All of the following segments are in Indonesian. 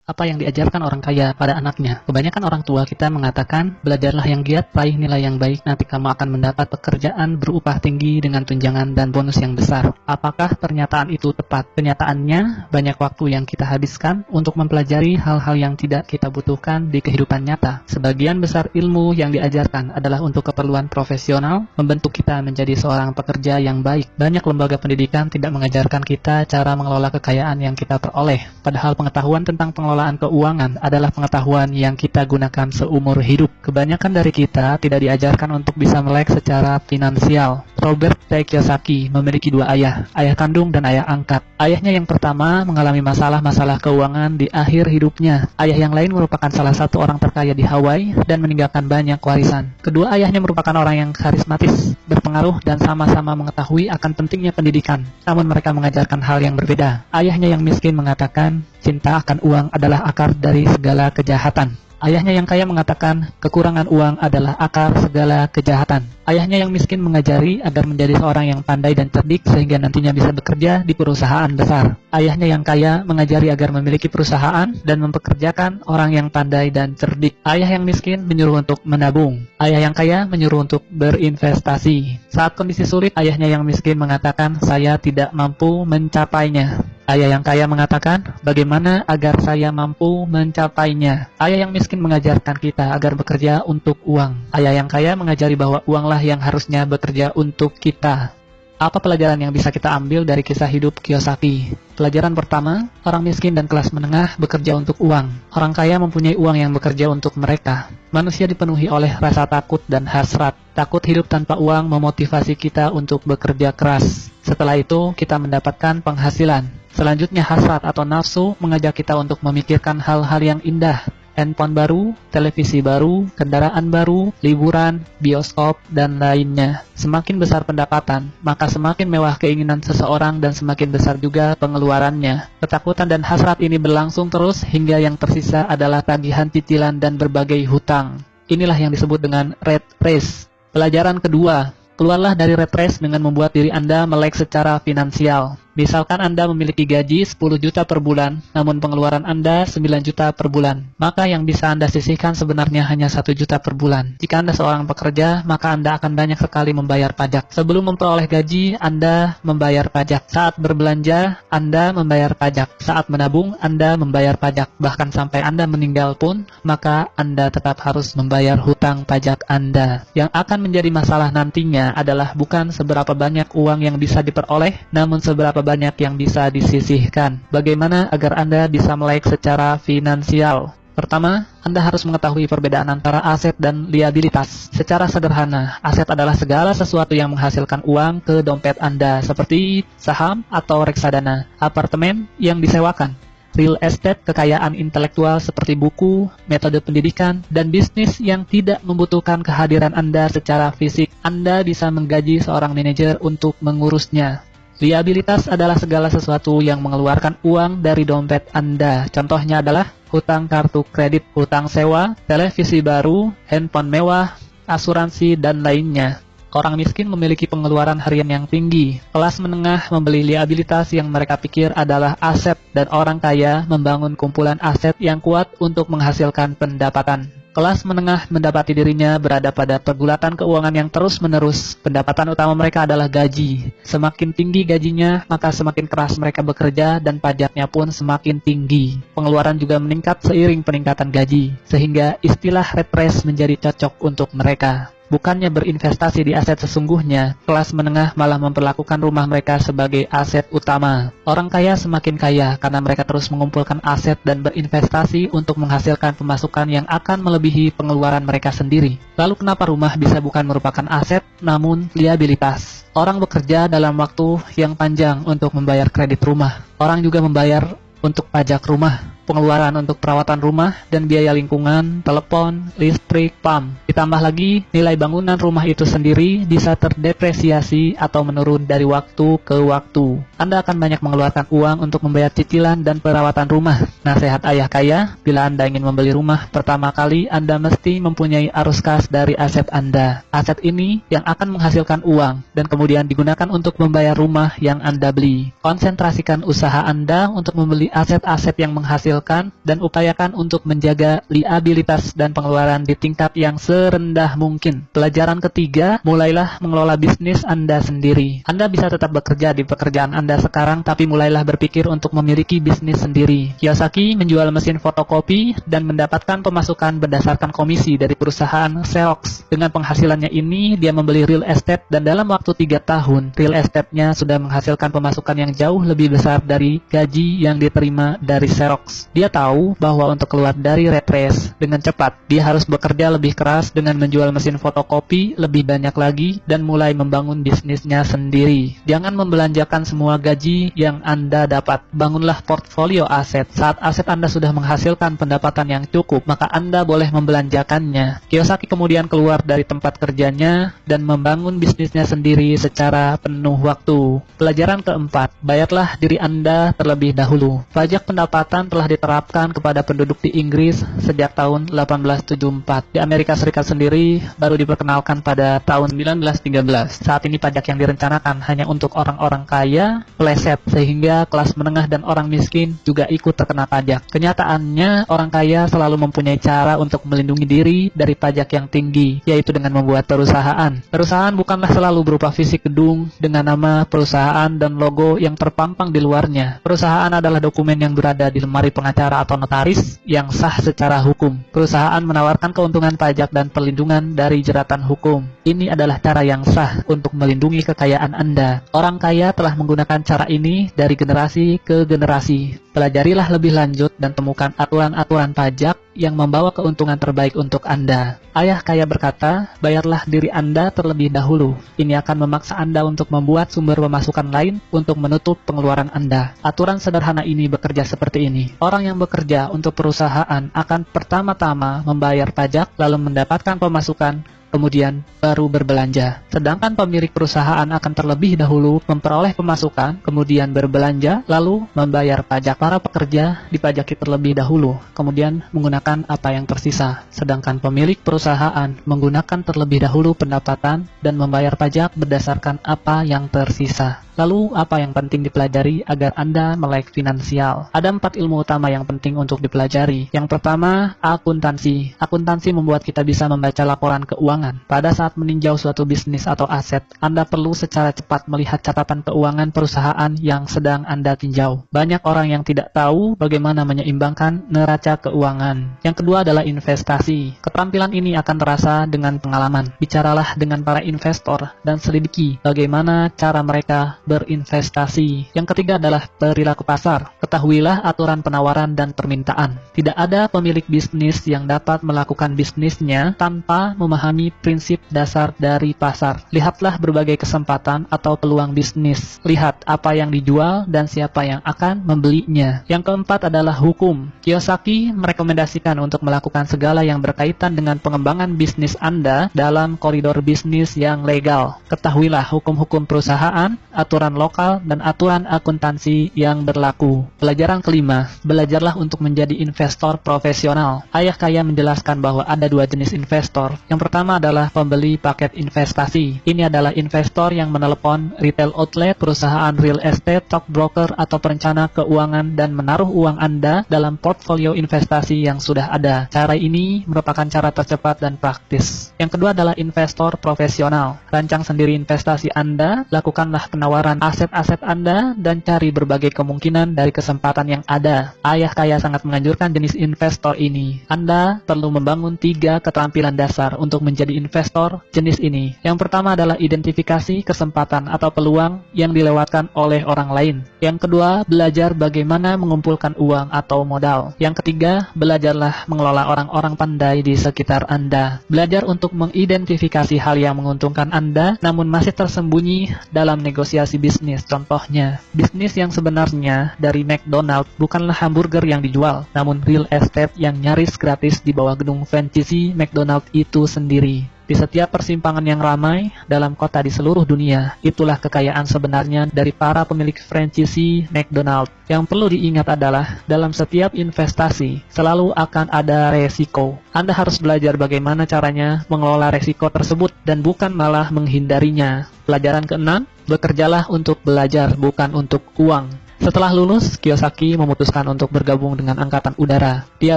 Apa yang diajarkan orang kaya pada anaknya? Kebanyakan orang tua kita mengatakan, belajarlah yang giat, raih nilai yang baik, nanti kamu akan mendapat pekerjaan berupah tinggi dengan tunjangan dan bonus yang besar. Apakah pernyataan itu tepat? Kenyataannya, banyak waktu yang kita habiskan untuk mempelajari hal-hal yang tidak kita butuhkan di kehidupan nyata. Sebagian besar ilmu yang diajarkan adalah untuk keperluan profesional, membentuk kita menjadi seorang pekerja yang baik. Banyak lembaga pendidikan tidak mengajarkan kita cara mengelola kekayaan yang kita peroleh. Padahal pengetahuan tentang pengelolaan keuangan adalah pengetahuan yang kita gunakan seumur hidup. Kebanyakan dari kita tidak diajarkan untuk bisa melek secara finansial. Robert T. Kiyosaki memiliki dua ayah kandung dan ayah angkat. Ayahnya yang pertama mengalami masalah-masalah keuangan di akhir hidupnya. Ayah yang lain merupakan salah satu orang terkaya di Hawaii dan meninggalkan banyak warisan. Kedua ayahnya merupakan orang yang karismatis, berpengaruh dan sama-sama mengetahui akan pentingnya pendidikan. Namun mereka mengajarkan hal yang berbeda. Ayahnya yang miskin mengatakan, cinta akan uang adalah akar dari segala kejahatan. Ayahnya yang kaya mengatakan, kekurangan uang adalah akar segala kejahatan. Ayahnya yang miskin mengajari agar menjadi seorang yang pandai dan cerdik sehingga nantinya bisa bekerja di perusahaan besar. Ayahnya yang kaya mengajari agar memiliki perusahaan dan mempekerjakan orang yang pandai dan cerdik. Ayah yang miskin menyuruh untuk menabung. Ayah yang kaya menyuruh untuk berinvestasi. Saat kondisi sulit, ayahnya yang miskin mengatakan, saya tidak mampu mencapainya. Ayah yang kaya mengatakan, bagaimana agar saya mampu mencapainya? Ayah yang miskin mengajarkan kita agar bekerja untuk uang. Ayah yang kaya mengajari bahwa uanglah yang harusnya bekerja untuk kita. Apa pelajaran yang bisa kita ambil dari kisah hidup Kiyosaki? Pelajaran pertama, orang miskin dan kelas menengah bekerja untuk uang. Orang kaya mempunyai uang yang bekerja untuk mereka. Manusia dipenuhi oleh rasa takut dan hasrat. Takut hidup tanpa uang memotivasi kita untuk bekerja keras. Setelah itu, kita mendapatkan penghasilan. Selanjutnya, hasrat atau nafsu mengajak kita untuk memikirkan hal-hal yang indah. Handphone baru, televisi baru, kendaraan baru, liburan, bioskop, dan lainnya. Semakin besar pendapatan, maka semakin mewah keinginan seseorang dan semakin besar juga pengeluarannya. Ketakutan dan hasrat ini berlangsung terus hingga yang tersisa adalah tagihan cicilan dan berbagai hutang. Inilah yang disebut dengan rat race. Pelajaran kedua, keluarlah dari rat race dengan membuat diri Anda melek secara finansial. Misalkan Anda memiliki gaji 10 juta per bulan, namun pengeluaran Anda 9 juta per bulan. Maka yang bisa Anda sisihkan sebenarnya hanya 1 juta per bulan. Jika Anda seorang pekerja, maka Anda akan banyak sekali membayar pajak. Sebelum memperoleh gaji, Anda membayar pajak. Saat berbelanja, Anda membayar pajak. Saat menabung, Anda membayar pajak. Bahkan sampai Anda meninggal pun, maka Anda tetap harus membayar hutang pajak Anda. Yang akan menjadi masalah nantinya adalah bukan seberapa banyak uang yang bisa diperoleh, namun seberapa banyak yang bisa disisihkan. Bagaimana agar Anda bisa melek secara finansial? Pertama, Anda harus mengetahui perbedaan antara aset dan liabilitas. Secara sederhana, aset adalah segala sesuatu yang menghasilkan uang ke dompet Anda, seperti saham atau reksadana, apartemen yang disewakan, real estate, kekayaan intelektual seperti buku, metode pendidikan, dan bisnis yang tidak membutuhkan kehadiran Anda secara fisik. Anda bisa menggaji seorang manajer untuk mengurusnya. Liabilitas adalah segala sesuatu yang mengeluarkan uang dari dompet Anda. Contohnya adalah hutang kartu kredit, hutang sewa, televisi baru, handphone mewah, asuransi, dan lainnya. Orang miskin memiliki pengeluaran harian yang tinggi. Kelas menengah membeli liabilitas yang mereka pikir adalah aset, dan orang kaya membangun kumpulan aset yang kuat untuk menghasilkan pendapatan. Kelas menengah mendapati dirinya berada pada pergulatan keuangan yang terus-menerus. Pendapatan utama mereka adalah gaji. Semakin tinggi gajinya, maka semakin keras mereka bekerja dan pajaknya pun semakin tinggi. Pengeluaran juga meningkat seiring peningkatan gaji, sehingga istilah rat race menjadi cocok untuk mereka. Bukannya berinvestasi di aset sesungguhnya, kelas menengah malah memperlakukan rumah mereka sebagai aset utama. Orang kaya semakin kaya karena mereka terus mengumpulkan aset dan berinvestasi untuk menghasilkan pemasukan yang akan melebihi pengeluaran mereka sendiri. Lalu kenapa rumah bisa bukan merupakan aset, namun liabilitas? Orang bekerja dalam waktu yang panjang untuk membayar kredit rumah. Orang juga membayar untuk pajak rumah, pengeluaran untuk perawatan rumah, dan biaya lingkungan, telepon, listrik, PAM. Ditambah lagi, nilai bangunan rumah itu sendiri bisa terdepresiasi atau menurun dari waktu ke waktu. Anda akan banyak mengeluarkan uang untuk membayar cicilan dan perawatan rumah. Nasihat ayah kaya, bila Anda ingin membeli rumah, pertama kali Anda mesti mempunyai arus kas dari aset Anda. Aset ini yang akan menghasilkan uang dan kemudian digunakan untuk membayar rumah yang Anda beli. Konsentrasikan usaha Anda untuk membeli aset-aset yang menghasilkan dan upayakan untuk menjaga liabilitas dan pengeluaran di tingkat yang serendah mungkin. Pelajaran ketiga, mulailah mengelola bisnis Anda sendiri. Anda bisa tetap bekerja di pekerjaan Anda sekarang, tapi mulailah berpikir untuk memiliki bisnis sendiri. Kiyosaki menjual mesin fotokopi dan mendapatkan pemasukan berdasarkan komisi dari perusahaan Xerox. Dengan penghasilannya ini, dia membeli real estate dan dalam waktu 3 tahun, real estate-nya sudah menghasilkan pemasukan yang jauh lebih besar dari gaji yang diterima dari Xerox. Dia tahu bahwa untuk keluar dari rat race dengan cepat, dia harus bekerja lebih keras dengan menjual mesin fotokopi lebih banyak lagi dan mulai membangun bisnisnya sendiri. Jangan membelanjakan semua gaji yang Anda dapat. Bangunlah portfolio aset. Saat aset Anda sudah menghasilkan pendapatan yang cukup, maka Anda boleh membelanjakannya. Kiyosaki kemudian keluar dari tempat kerjanya dan membangun bisnisnya sendiri secara penuh waktu. Pelajaran keempat, bayarlah diri Anda terlebih dahulu. Pajak pendapatan telah diterapkan kepada penduduk di Inggris sejak tahun 1874. Di Amerika Serikat sendiri baru diperkenalkan pada tahun 1913. Saat ini pajak yang direncanakan hanya untuk orang-orang kaya, meleset, sehingga kelas menengah dan orang miskin juga ikut terkena pajak. Kenyataannya, orang kaya selalu mempunyai cara untuk melindungi diri dari pajak yang tinggi, yaitu dengan membuat perusahaan. Perusahaan bukanlah selalu berupa fisik gedung dengan nama perusahaan dan logo yang terpampang di luarnya. Perusahaan adalah dokumen yang berada di lemari pengacara atau notaris yang sah secara hukum. Perusahaan menawarkan keuntungan pajak dan perlindungan dari jeratan hukum. Ini adalah cara yang sah untuk melindungi kekayaan Anda. Orang kaya telah menggunakan cara ini dari generasi ke generasi. Pelajarilah lebih lanjut dan temukan aturan-aturan pajak yang membawa keuntungan terbaik untuk Anda. Ayah kaya berkata, bayarlah diri Anda terlebih dahulu. Ini akan memaksa Anda untuk membuat sumber pemasukan lain untuk menutup pengeluaran Anda. Aturan sederhana ini bekerja seperti ini. Orang yang bekerja untuk perusahaan akan pertama-tama membayar pajak, lalu mendapatkan pemasukan, kemudian baru berbelanja. Sedangkan pemilik perusahaan akan terlebih dahulu memperoleh pemasukan, kemudian berbelanja, lalu membayar pajak. Para pekerja dipajaki terlebih dahulu, kemudian menggunakan apa yang tersisa. Sedangkan pemilik perusahaan menggunakan terlebih dahulu pendapatan dan membayar pajak berdasarkan apa yang tersisa. Lalu, apa yang penting dipelajari agar Anda melek finansial? Ada 4 ilmu utama yang penting untuk dipelajari. Yang pertama, akuntansi. Akuntansi membuat kita bisa membaca laporan keuangan. Pada saat meninjau suatu bisnis atau aset, Anda perlu secara cepat melihat catatan keuangan perusahaan yang sedang Anda tinjau. Banyak orang yang tidak tahu bagaimana menyeimbangkan neraca keuangan. Yang kedua adalah investasi. Keterampilan ini akan terasa dengan pengalaman. Bicaralah dengan para investor dan selidiki bagaimana cara mereka berinvestasi. Yang ketiga adalah perilaku pasar. Ketahuilah aturan penawaran dan permintaan. Tidak ada pemilik bisnis yang dapat melakukan bisnisnya tanpa memahami prinsip dasar dari pasar. Lihatlah berbagai kesempatan atau peluang bisnis. Lihat apa yang dijual dan siapa yang akan membelinya. Yang keempat adalah hukum. Kiyosaki merekomendasikan untuk melakukan segala yang berkaitan dengan pengembangan bisnis Anda dalam koridor bisnis yang legal. Ketahuilah hukum-hukum perusahaan, aturan lokal, dan aturan akuntansi yang berlaku. Pelajaran kelima, belajarlah untuk menjadi investor profesional. Ayah kaya menjelaskan bahwa ada 2 jenis investor. Yang pertama adalah pembeli paket investasi. Ini adalah investor yang menelepon retail outlet, perusahaan real estate, stockbroker, atau perencana keuangan dan menaruh uang Anda dalam portfolio investasi yang sudah ada. Cara ini merupakan cara tercepat dan praktis. Yang kedua adalah investor profesional. Rancang sendiri investasi Anda, lakukanlah penawaran aset-aset Anda, dan cari berbagai kemungkinan dari kesempatan yang ada. Ayah kaya sangat menganjurkan jenis investor ini. Anda perlu membangun 3 keterampilan dasar untuk menjadi investor jenis ini. Yang pertama adalah identifikasi kesempatan atau peluang yang dilewatkan oleh orang lain. Yang kedua, belajar bagaimana mengumpulkan uang atau modal. Yang ketiga, belajarlah mengelola orang-orang pandai di sekitar Anda. Belajar untuk mengidentifikasi hal yang menguntungkan Anda, namun masih tersembunyi dalam negosiasi definisi bisnis. Contohnya, bisnis yang sebenarnya dari McDonald bukanlah hamburger yang dijual, namun real estate yang nyaris gratis di bawah gedung franchisee McDonald itu sendiri. Di setiap persimpangan yang ramai dalam kota di seluruh dunia, itulah kekayaan sebenarnya dari para pemilik franchisee McDonald. Yang perlu diingat adalah, dalam setiap investasi, selalu akan ada resiko. Anda harus belajar bagaimana caranya mengelola resiko tersebut, dan bukan malah menghindarinya. Pelajaran ke-6, bekerjalah untuk belajar, bukan untuk uang. Setelah lulus, Kiyosaki memutuskan untuk bergabung dengan Angkatan Udara. Dia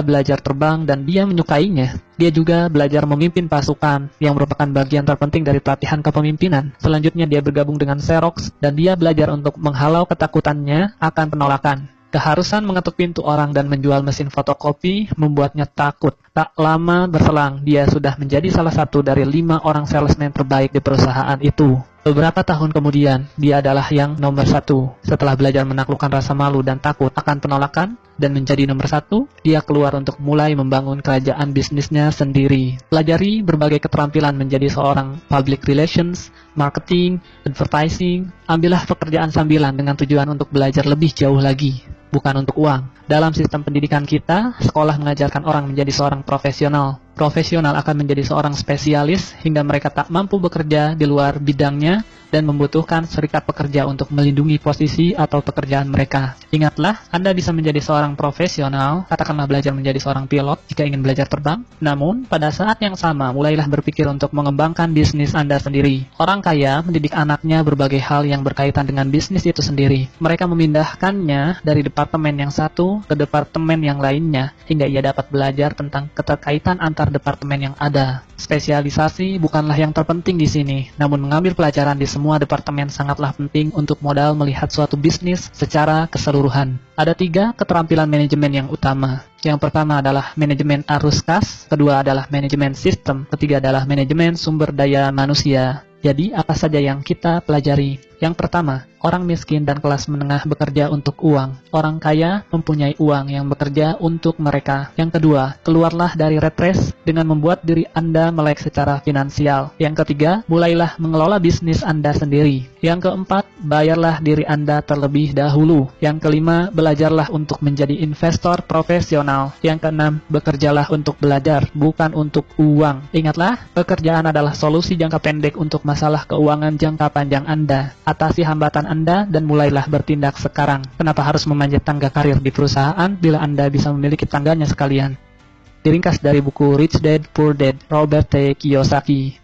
belajar terbang dan dia menyukainya. Dia juga belajar memimpin pasukan, yang merupakan bagian terpenting dari pelatihan kepemimpinan. Selanjutnya dia bergabung dengan Xerox, dan dia belajar untuk menghalau ketakutannya akan penolakan. Keharusan mengetuk pintu orang dan menjual mesin fotokopi membuatnya takut. Tak lama berselang, dia sudah menjadi salah satu dari 5 orang salesman terbaik di perusahaan itu. Beberapa tahun kemudian, dia adalah yang nomor 1. Setelah belajar menaklukkan rasa malu dan takut akan penolakan, dan menjadi nomor 1, dia keluar untuk mulai membangun kerajaan bisnisnya sendiri. Pelajari berbagai keterampilan menjadi seorang public relations, marketing, advertising. Ambillah pekerjaan sambilan dengan tujuan untuk belajar lebih jauh lagi, bukan untuk uang. Dalam sistem pendidikan kita, sekolah mengajarkan orang menjadi seorang profesional. Profesional akan menjadi seorang spesialis hingga mereka tak mampu bekerja di luar bidangnya dan membutuhkan serikat pekerja untuk melindungi posisi atau pekerjaan mereka. Ingatlah, Anda bisa menjadi seorang profesional, katakanlah belajar menjadi seorang pilot jika ingin belajar terbang. Namun, pada saat yang sama, mulailah berpikir untuk mengembangkan bisnis Anda sendiri. Orang kaya mendidik anaknya berbagai hal yang berkaitan dengan bisnis itu sendiri. Mereka memindahkannya dari departemen yang satu ke departemen yang lainnya, hingga ia dapat belajar tentang keterkaitan antar departemen yang ada. Spesialisasi bukanlah yang terpenting di sini, namun mengambil pelajaran di semua departemen sangatlah penting untuk modal melihat suatu bisnis secara keseluruhan. Ada 3 keterampilan manajemen yang utama. Yang pertama adalah manajemen arus kas, kedua adalah manajemen sistem, ketiga adalah manajemen sumber daya manusia. Jadi, apa saja yang kita pelajari? Yang pertama, orang miskin dan kelas menengah bekerja untuk uang. Orang kaya mempunyai uang yang bekerja untuk mereka. Yang kedua, keluarlah dari rat race dengan membuat diri Anda melek secara finansial. Yang ketiga, mulailah mengelola bisnis Anda sendiri. Yang keempat, bayarlah diri Anda terlebih dahulu. Yang kelima, belajarlah untuk menjadi investor profesional. Yang keenam, bekerjalah untuk belajar, bukan untuk uang. Ingatlah, pekerjaan adalah solusi jangka pendek untuk masalah keuangan jangka panjang Anda. Atasi hambatan Anda dan mulailah bertindak sekarang. Kenapa harus memanjat tangga karir di perusahaan bila Anda bisa memiliki tangganya sekalian? Diringkas dari buku Rich Dad Poor Dad, Robert T. Kiyosaki.